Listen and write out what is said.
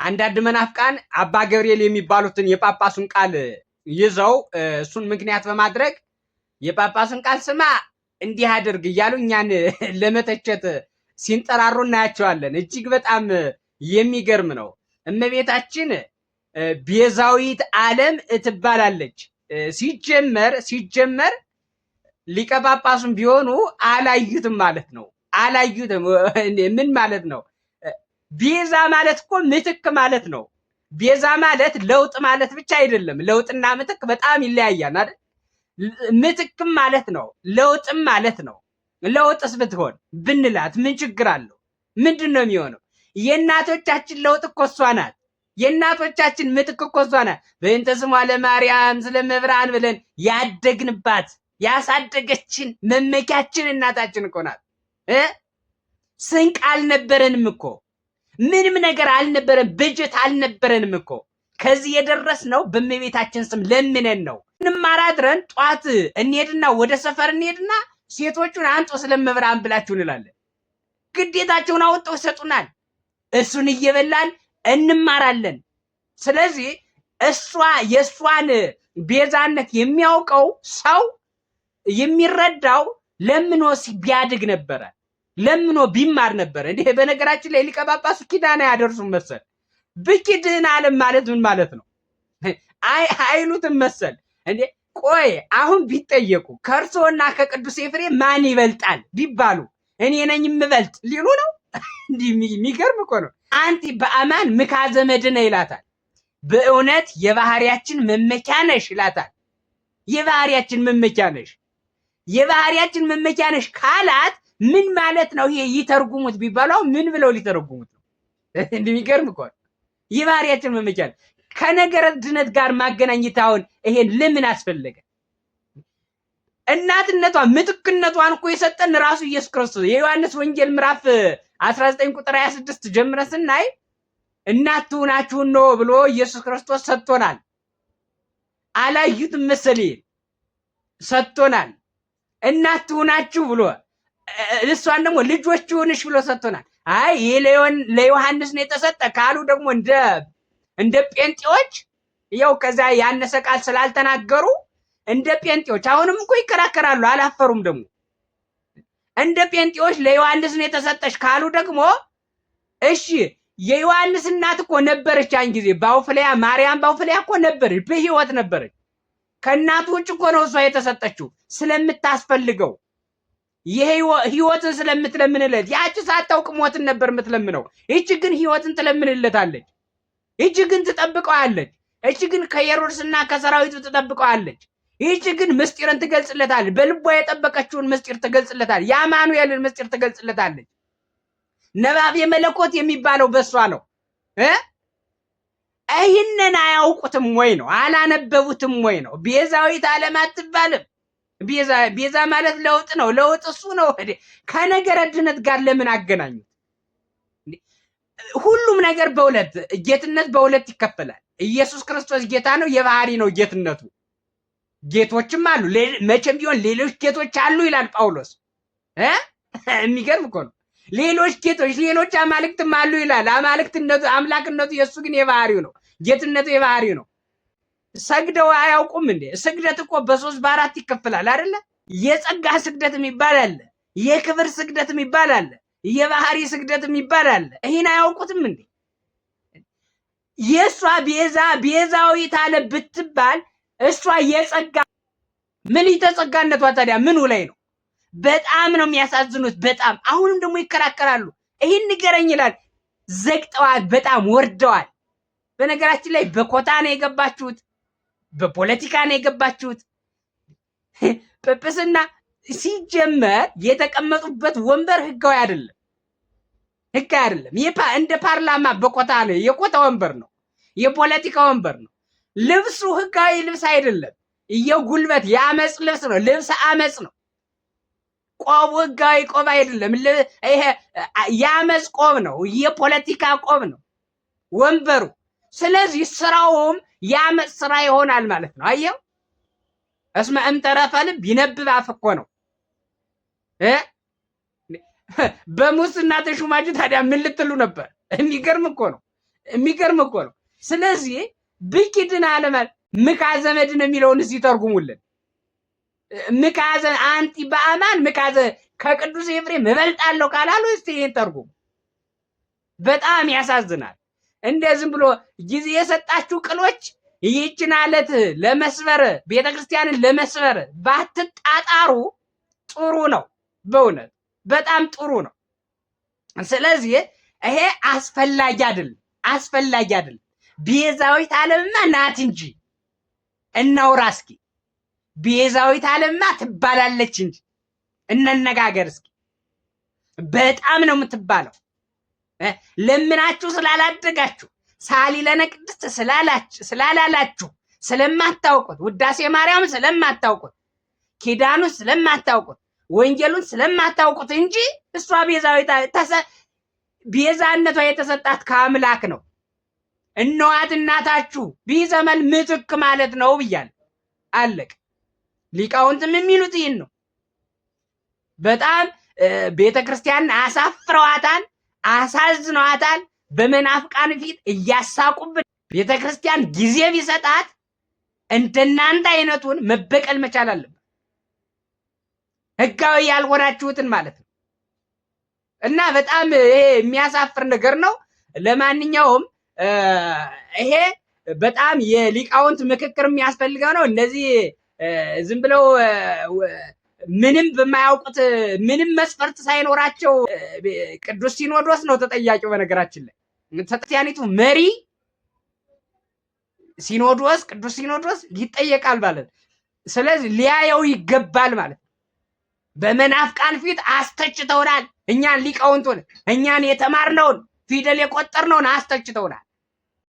አንዳንድ መናፍቃን አባ ገብርኤል የሚባሉትን የጳጳሱን ቃል ይዘው እሱን ምክንያት በማድረግ የጳጳሱን ቃል ስማ እንዲህ አድርግ እያሉ እኛን ለመተቸት ሲንጠራሩ እናያቸዋለን። እጅግ በጣም የሚገርም ነው። እመቤታችን ቤዛዊት ዓለም ትባላለች። ሲጀመር ሊቀ ጳጳሱም ቢሆኑ አላዩትም ማለት ነው። አላዩትም ምን ማለት ነው? ቤዛ ማለት እኮ ምትክ ማለት ነው። ቤዛ ማለት ለውጥ ማለት ብቻ አይደለም። ለውጥና ምትክ በጣም ይለያያል አይደል? ምትክም ማለት ነው፣ ለውጥም ማለት ነው። ለውጥስ ብትሆን ብንላት ምን ችግር አለው? ምንድን ነው የሚሆነው? የእናቶቻችን ለውጥ እኮ እሷ ናት። የእናቶቻችን ምትክ እኮ እሷ ናት። በእንተ ስሟ ለማርያም ስለመብርሃን ብለን ያደግንባት ያሳደገችን መመኪያችን እናታችን እኮ ናት። ስንቅ አልነበረንም እኮ፣ ምንም ነገር አልነበረን፣ በጀት አልነበረንም እኮ። ከዚህ የደረስነው በእመቤታችን ስም ለምነን ነው። እንማር አድረን ጧት እንሄድና ወደ ሰፈር እንሄድና ሴቶቹን አንጦ ስለመብርሃን ብላችሁ እንላለን። ግዴታቸውን አወጣው ይሰጡናል። እሱን እየበላን እንማራለን። ስለዚህ የእሷን ቤዛነት የሚያውቀው ሰው የሚረዳው ለምኖ ቢያድግ ነበረ፣ ለምኖ ቢማር ነበረ። እንዴ በነገራችን ላይ ሊቀ ጳጳሱ ኪዳን ያደርሱም መሰል። ብኪድህን ዓለም ማለት ምን ማለት ነው? አይሉትም መሰል። እንዴ ቆይ አሁን ቢጠየቁ ከእርሶና ከቅዱስ ኤፍሬም ማን ይበልጣል ቢባሉ እኔ ነኝ የምበልጥ ሊሉ ነው። እንዲህ የሚገርም እኮ ነው። አንቲ በአማን ምካዘ መድነ ይላታል። በእውነት የባህሪያችን መመኪያ ነሽ ይላታል። የባህሪያችን መመኪያ ነሽ፣ የባህሪያችን መመኪያ ነሽ ካላት ምን ማለት ነው? ይሄ ይተርጉሙት ቢባሉ ምን ብለው ሊተረጉሙት ነው? እንደሚገርም እኮ ነው። የባህሪያችን መመኪያ ነሽ ከነገረ ድነት ጋር ማገናኘት አሁን ይሄን ለምን አስፈለገ? እናትነቷን ምትክነቷን እኮ የሰጠን ራሱ ኢየሱስ ክርስቶስ። የዮሐንስ ወንጌል ምዕራፍ 19 ቁጥር 26 ጀምረን ስናይ እናት ትሁናችሁን ነው ብሎ ኢየሱስ ክርስቶስ ሰጥቶናል። አላዩትም መሰለኝ ሰጥቶናል። እናት ትሁናችሁ ብሎ እሷን ደግሞ ልጆች ይሁንሽ ብሎ ሰጥቶናል። አይ ይሄ ለዮሐንስ ነው የተሰጠ ካሉ ደግሞ እንደ ጴንጤዎች ያው ከዛ ያነሰ ቃል ስላልተናገሩ እንደ ጴንጤዎች አሁንም እኮ ይከራከራሉ፣ አላፈሩም። ደግሞ እንደ ጴንጤዎች ለዮሐንስ ነው የተሰጠሽ ካሉ ደግሞ እሺ የዮሐንስ እናት እኮ ነበረች ያን ጊዜ ባውፍልያ፣ ማርያም ባውፍልያ እኮ ነበረች፣ በህይወት ነበረች። ከእናቱ ውጭ እኮ ነው እሷ የተሰጠችው ስለምታስፈልገው ህይወትን ስለምትለምንለት። ያቺ ሳታውቅ ሞትን ነበር የምትለምነው። ይቺ ግን ህይወትን ትለምንለታለች። ይቺ ግን ትጠብቀዋለች። ይቺ ግን ከሄሮድስና ከሰራዊቱ ትጠብቀዋለች። ይቺ ግን ምስጢርን ትገልጽለታለች። በልቧ የጠበቀችውን ምስጢር ትገልጽለታለች። የአማኑኤልን ምስጢር ትገልጽለታለች። ነባቤ መለኮት የሚባለው በሷ ነው። ይህንን አያውቁትም ወይ ነው? አላነበቡትም ወይ ነው? ቤዛዊት ዓለም አትባልም። ቤዛ ማለት ለውጥ ነው። ለውጥ እሱ ነው። ከነገረ ድነት ጋር ለምን አገናኙት? ሁሉም ነገር በሁለት ጌትነት በሁለት ይከፈላል። ኢየሱስ ክርስቶስ ጌታ ነው፣ የባህሪ ነው ጌትነቱ። ጌቶችም አሉ፣ መቼም ቢሆን ሌሎች ጌቶች አሉ ይላል ጳውሎስ። የሚገርም እኮ ነው። ሌሎች ጌቶች ሌሎች አማልክትም አሉ ይላል። አማልክትነቱ አምላክነቱ የእሱ ግን የባህሪው ነው፣ ጌትነቱ የባህሪው ነው። ሰግደው አያውቁም እንዴ? ስግደት እኮ በ3 በ4 ይከፈላል አይደለ? የጸጋ ስግደት የሚባል አለ፣ የክብር ስግደት የሚባል አለ፣ የባህሪ ስግደት የሚባል አለ። ይሄን አያውቁትም እንዴ? የሷ ቤዛዊት አለ ብትባል እሷ የጸጋ ምን የተጸጋነቷ ታዲያ ምኑ ላይ ነው? በጣም ነው የሚያሳዝኑት። በጣም አሁንም ደግሞ ይከራከራሉ። ይሄን ንገረኝ ይላል። ዘግጠዋል፣ በጣም ወርደዋል። በነገራችን ላይ በኮታ ነው የገባችሁት፣ በፖለቲካ ነው የገባችሁት። ጵጵስና ሲጀመር የተቀመጡበት ወንበር ህጋዊ አይደለም፣ ህጋዊ አይደለም። እንደ ፓርላማ በኮታ ነው፣ የኮታ ወንበር ነው፣ የፖለቲካ ወንበር ነው። ልብሱ ህጋዊ ልብስ አይደለም፣ የጉልበት የአመፅ ልብስ ነው፣ ልብስ አመፅ ነው። ቆብ ህጋዊ ቆብ አይደለም፣ ይሄ የአመፅ ቆብ ነው፣ የፖለቲካ ቆብ ነው ወንበሩ። ስለዚህ ስራውም የአመፅ ስራ ይሆናል ማለት ነው። አየው እስመ እምተረፈ ልብ ይነብብ አፍ እኮ ነው። በሙስና ተሹማችሁ ታዲያ ምን ልትሉ ነበር? የሚገርም እኮ ነው። የሚገርም እኮ ነው። ስለዚህ ብኪድን አለማል ምካዘ መድን የሚለውን እስኪ ተርጉሙልን። ምካዘ አንቲ በአማን ምካዘ ከቅዱስ ኤፍሬም እበልጣለሁ ካላሉ እስቲ ይሄን ተርጉሙ። በጣም ያሳዝናል። እንደዚህም ብሎ ጊዜ የሰጣችሁ ቅሎች ይህችን አለት ለመስበር ቤተክርስቲያንን ለመስበር ባትጣጣሩ ጥሩ ነው። በእውነት በጣም ጥሩ ነው። ስለዚህ ይሄ አስፈላጊ አይደለም። ቤዛዊት ዓለምማ ናት እንጂ እናውራ እስኪ። ቤዛዊት ዓለምማ ትባላለች እንጂ እንነጋገር እስኪ። በጣም ነው የምትባለው። ለምናችሁ ስላላደጋችሁ ሳሊለነ ቅድስት ስላላላችሁ ስለማታውቁት ውዳሴ ማርያም ስለማታውቁት ኪዳኑን ስለማታውቁት ወንጌሉን ስለማታውቁት እንጂ እሷ ቤዛነቷ የተሰጣት ከአምላክ ነው። እነዋት እናታችሁ ቢዘመል ምትክ ማለት ነው ብያለሁ። አለቅ። ሊቃውንትም የሚሉት ይህን ነው። በጣም ቤተክርስቲያን አሳፍረዋታል፣ አሳዝነዋታል። በመናፍቃን ፊት እያሳቁብን። ቤተክርስቲያን ጊዜ ቢሰጣት እንደናንተ አይነቱን መበቀል መቻል አለበት። ህጋዊ ያልሆናችሁትን ማለት ነው። እና በጣም ይሄ የሚያሳፍር ነገር ነው። ለማንኛውም ይሄ በጣም የሊቃውንት ምክክር የሚያስፈልገው ነው። እነዚህ ዝም ብለው ምንም በማያውቁት ምንም መስፈርት ሳይኖራቸው ቅዱስ ሲኖዶስ ነው ተጠያቂው። በነገራችን ላይ ተጠያቂቱ መሪ ሲኖዶስ ቅዱስ ሲኖዶስ ይጠየቃል ማለት። ስለዚህ ሊያየው ይገባል ማለት። በመናፍቃን ፊት አስተችተውናል። እኛን ሊቃውንቱን እኛን የተማርነውን ፊደል የቆጠርነውን አስተችተውናል።